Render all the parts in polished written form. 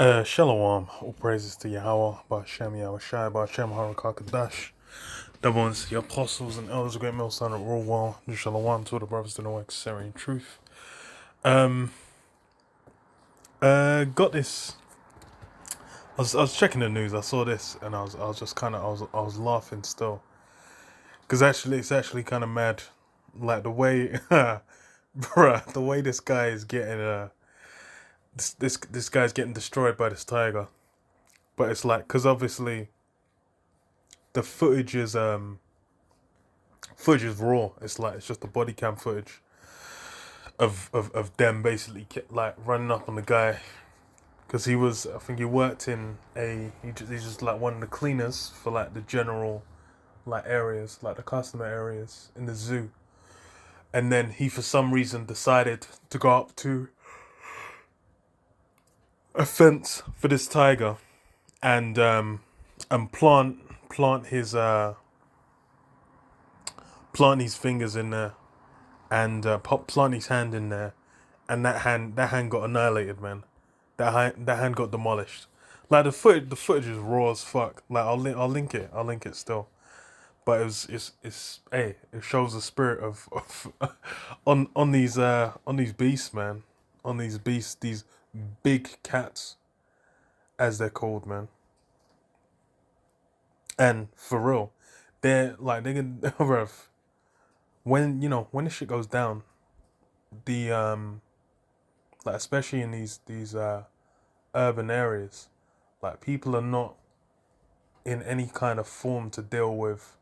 Shalom, all praises to Yahweh, Ba'Shem Yahushai, Ba'Shem Harakakadash. Double ones to the apostles and elders of Great Mill Son of Rule Well, Shalom to all the brothers to know excelling truth. Um, got this. I was checking the news. I saw this, and I was just kind of I was laughing still, because it's actually kind of mad, like the way, bruh, the way this guy is getting this guy's getting destroyed by this tiger. But it's like, because obviously the footage is raw. It's just the body cam footage of them basically like running up on the guy, because I think he worked in he's just like one of the cleaners for like the general like areas, like the customer areas in the zoo. And then he for some reason decided to go up to a fence for this tiger and plant his fingers in there, and plant his hand in there, and that hand got annihilated, man. That hand got demolished. Like the footage is raw as fuck. Like I'll link it still. But it shows the spirit of on these beasts, man. On these beasts, these big cats, as they're called, man. And for real, they can, bruv, when the shit goes down, the like especially in these urban areas, like people are not in any kind of form to deal with,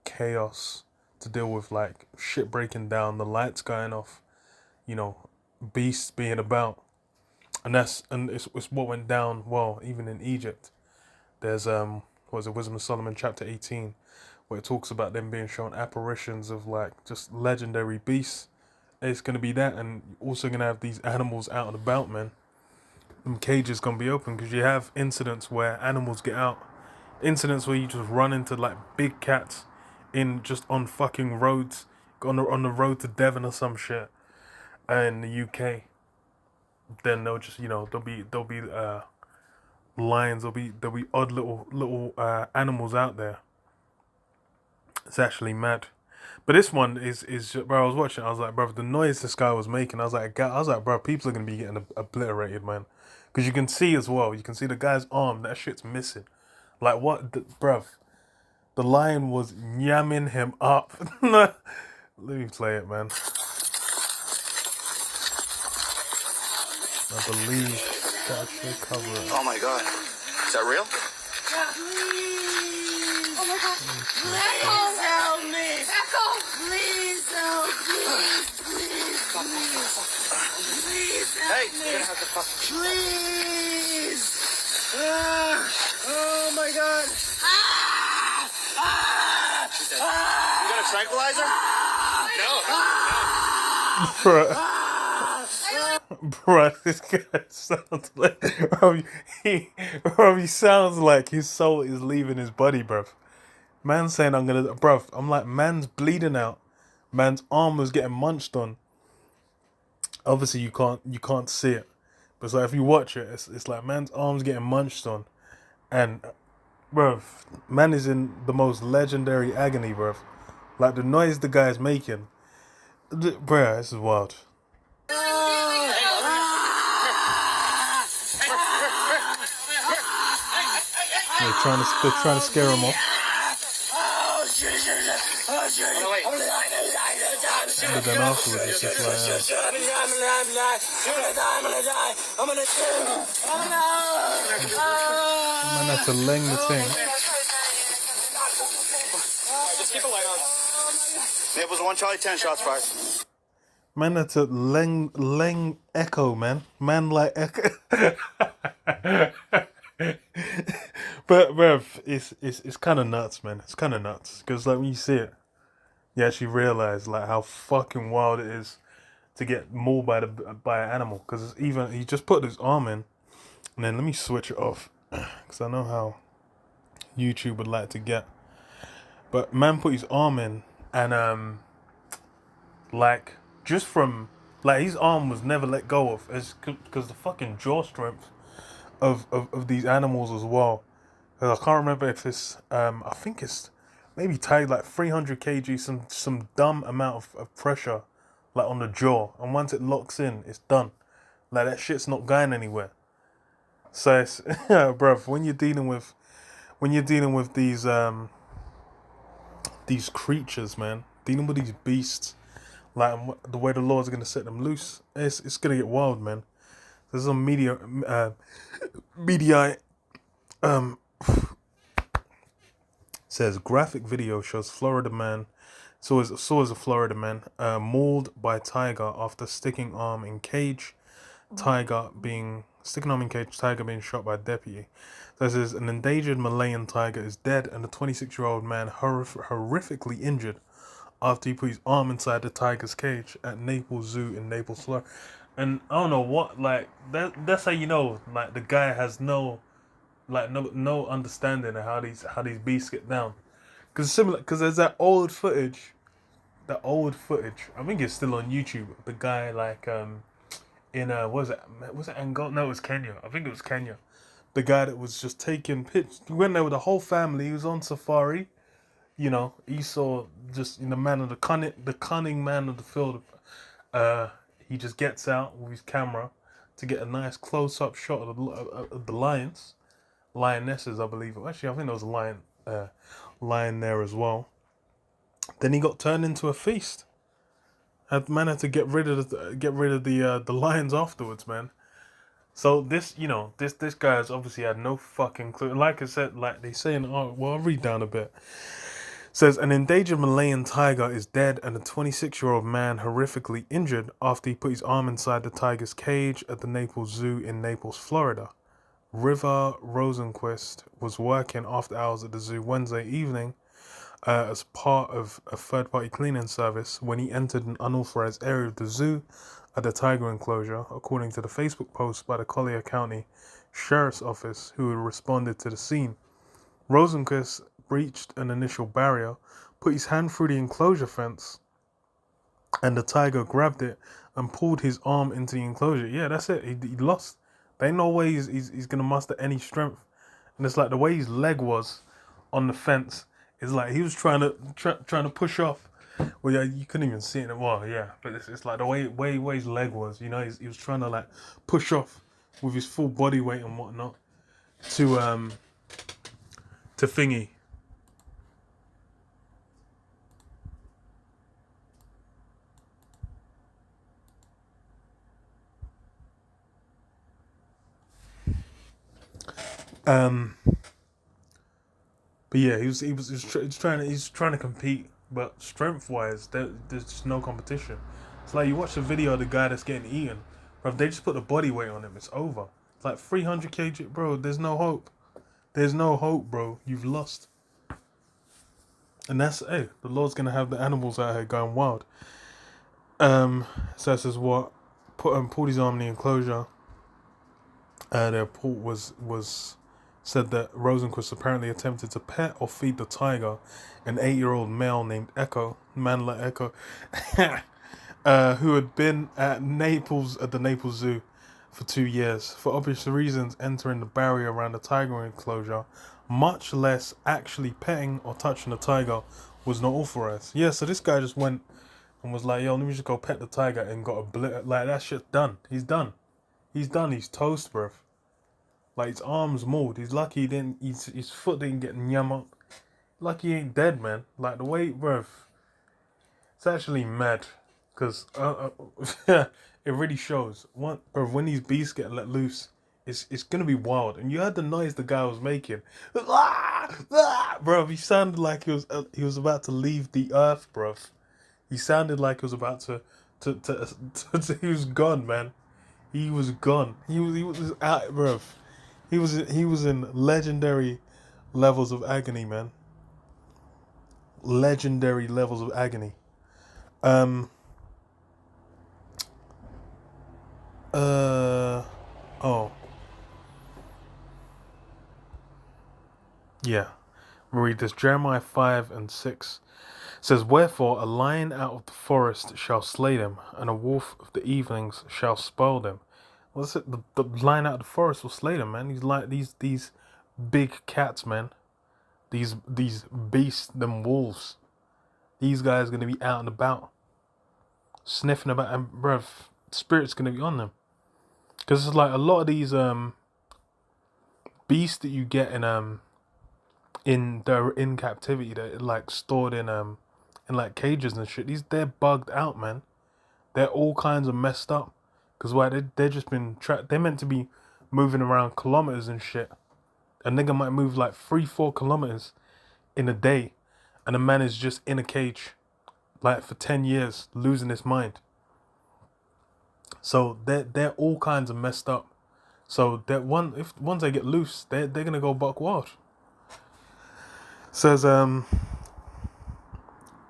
chaos, to deal with like shit breaking down, the lights going off, you know, beasts being about. And it's what went down, well, even in Egypt. There's what was it, Wisdom of Solomon chapter 18, where it talks about them being shown apparitions of like just legendary beasts. It's gonna be that, and you're also gonna have these animals out and about, man. Them cages gonna be open, because you have incidents where animals get out, incidents where you just run into like big cats in just on fucking roads, on the road to Devon or some shit, in the UK. Then they'll just there'll be lions, there'll be odd little animals out there. It's actually mad. But this one is bro. I was watching. I was like, bro, the noise this guy was making. Bro, people are gonna be getting obliterated, man. Because you can see as well. You can see the guy's arm. That shit's missing. Like what, bruv? The lion was yamming him up. Let me play it, man. I believe that should cover it. Oh my god. Is that real? Please. Oh my god. Please help me. Echo. Please help. Please help me. You're gonna have to fuck. Please. Oh my god. You got a tranquilizer? Bruh. Bruh, this guy sounds like he sounds like his soul is leaving his body, bruv. Man's saying I'm like, man's bleeding out. Man's arm was getting munched on. Obviously you can't see it. But it's like if you watch it, it's like man's arm's getting munched on. And bruv, man is in the most legendary agony, bruv. Like the noise the guy's making. Bruh, this is wild. They're trying to scare him off. But then afterwards it's just like man had to leng the thing. Just keep a light on. It was 1 Charlie 10 shots fired. Man had to leng echo, man. Man like echo. But bruv, it's kind of nuts, man. It's kind of nuts, because like when you see it, you actually realize like how fucking wild it is to get mauled by an animal. Because he just put his arm in, and then let me switch it off, because I know how YouTube would like to get. But man put his arm in, and like just from like his arm was never let go of, because the fucking jaw strength of these animals as well. 'Cause I can't remember if it's I think it's maybe tied like 300 kg, some dumb amount of pressure like on the jaw, and once it locks in, it's done. Like that shit's not going anywhere. So it's bruv, when you're dealing with these creatures, man, dealing with these beasts, like the way the Lord's gonna set them loose, it's gonna get wild, man. There's some media says graphic video shows Florida man, saw as a Florida man mauled by tiger after sticking arm in cage. Sticking arm in cage. Tiger being shot by a deputy. So it says an endangered Malayan tiger is dead, and a 26-year-old man horrifically injured after he put his arm inside the tiger's cage at Naples Zoo in Naples, Florida. And I don't know what, like that's how you know, like the guy has no understanding of how these beasts get down. Because there's that old footage. I think it's still on YouTube. The guy in was it Angola? No, it was Kenya. I think it was Kenya. The guy that was just taking pictures. He went there with the whole family. He was on safari. You know, he saw just the cunning man of the field. He just gets out with his camera to get a nice close-up shot of the lions, lionesses, I believe. Actually, I think there was a lion there as well. Then he got turned into a feast. Had to get rid of the lions afterwards, man. So this guy has obviously had no fucking clue. Like I said, like they say in art. Well, I'll read down a bit. Says an endangered Malayan tiger is dead and a 26-year-old man horrifically injured after he put his arm inside the tiger's cage at the Naples Zoo in Naples, Florida. River Rosenquist was working after hours at the zoo Wednesday evening as part of a third-party cleaning service when he entered an unauthorized area of the zoo at the tiger enclosure, according to the Facebook post by the Collier County Sheriff's Office, who responded to the scene. Rosenquist breached an initial barrier, put his hand through the enclosure fence, and the tiger grabbed it and pulled his arm into the enclosure. Yeah, that's it. He lost. There ain't no way he's gonna muster any strength. And it's like the way his leg was on the fence. It's like he was trying to push off. Well, yeah, you couldn't even see it. Well, yeah, but it's like the way his leg was. You know, he was trying to like push off with his full body weight and whatnot to thingy. But yeah, he's trying to compete, but strength wise, there's just no competition. It's like you watch the video of the guy that's getting eaten, bro. If they just put the body weight on him, it's over. It's like 300 kg, bro. There's no hope. There's no hope, bro. You've lost. And that's the Lord's gonna have the animals out here going wild. So that says what? Pulled his arm in the enclosure. The report was said that Rosenquist apparently attempted to pet or feed the tiger, an 8-year-old male named Echo, who had been at the Naples Zoo for 2 years. For obvious reasons, entering the barrier around the tiger enclosure, much less actually petting or touching the tiger, was not authorized. Yeah, so this guy just went and was like, yo, let me just go pet the tiger, and got like that shit's done. He's done. He's toast, bruv. Like his arms mauled. He's lucky he didn't. His foot didn't get nyam up. Lucky he ain't dead, man. Like the way, bruv. It's actually mad, cause it really shows. When these beasts get let loose, it's gonna be wild. And you heard the noise the guy was making, bruv. He sounded like he was about to leave the earth, bruv. He sounded like he was about to he was gone, man. He was gone. He was out, bruv. He was in legendary levels of agony, man. Legendary levels of agony. Oh. Yeah. Read this. Jeremiah 5:6 says, wherefore a lion out of the forest shall slay them, and a wolf of the evenings shall spoil them. what's it? The lion out of the forest will slay them, man. These big cats, man. These beasts, them wolves. These guys are gonna be out and about, sniffing about, and bruv, spirit's gonna be on them. Cause it's like a lot of these beasts that you get in captivity that are like stored in like cages and shit. They're bugged out, man. They're all kinds of messed up. Cause why they're just been trapped. They're meant to be moving around kilometers and shit. A nigga might move like 3-4 kilometers in a day, and a man is just in a cage, like for 10 years, losing his mind. So they're all kinds of messed up. So that once they get loose, they're gonna go buck wild. Says and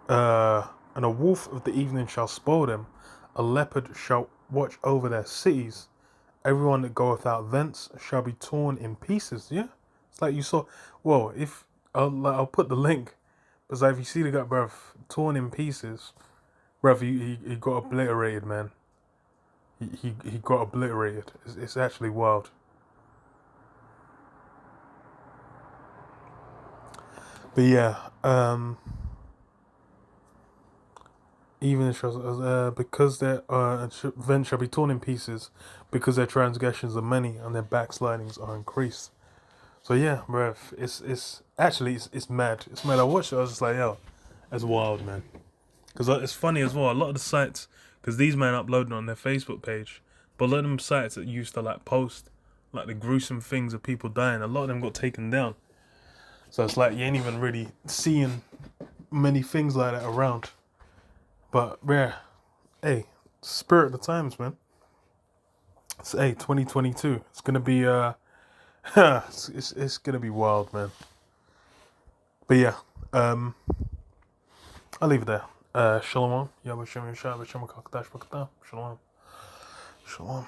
a wolf of the evening shall spoil them, a leopard shall watch over their cities. Everyone that goeth out thence shall be torn in pieces. Yeah, it's like you saw. Well, if I'll put the link, but like if you see the guy, bruv, torn in pieces, bruv, he got obliterated, man. He got obliterated. It's actually wild. But yeah, even because their then shall be torn in pieces, because their transgressions are many and their backslidings are increased. So yeah, bruv, it's actually mad. It's mad. I watched it. I was just like, yo, that's wild, man. Because it's funny as well. A lot of the sites, because these men uploading on their Facebook page, but a lot of them sites that used to like post like the gruesome things of people dying, a lot of them got taken down. So it's like you ain't even really seeing many things like that around. But yeah, hey, spirit of the times, man. It's 2022. It's gonna be it's gonna be wild, man. But yeah, I'll leave it there. Shalom. Shalom. Shalom.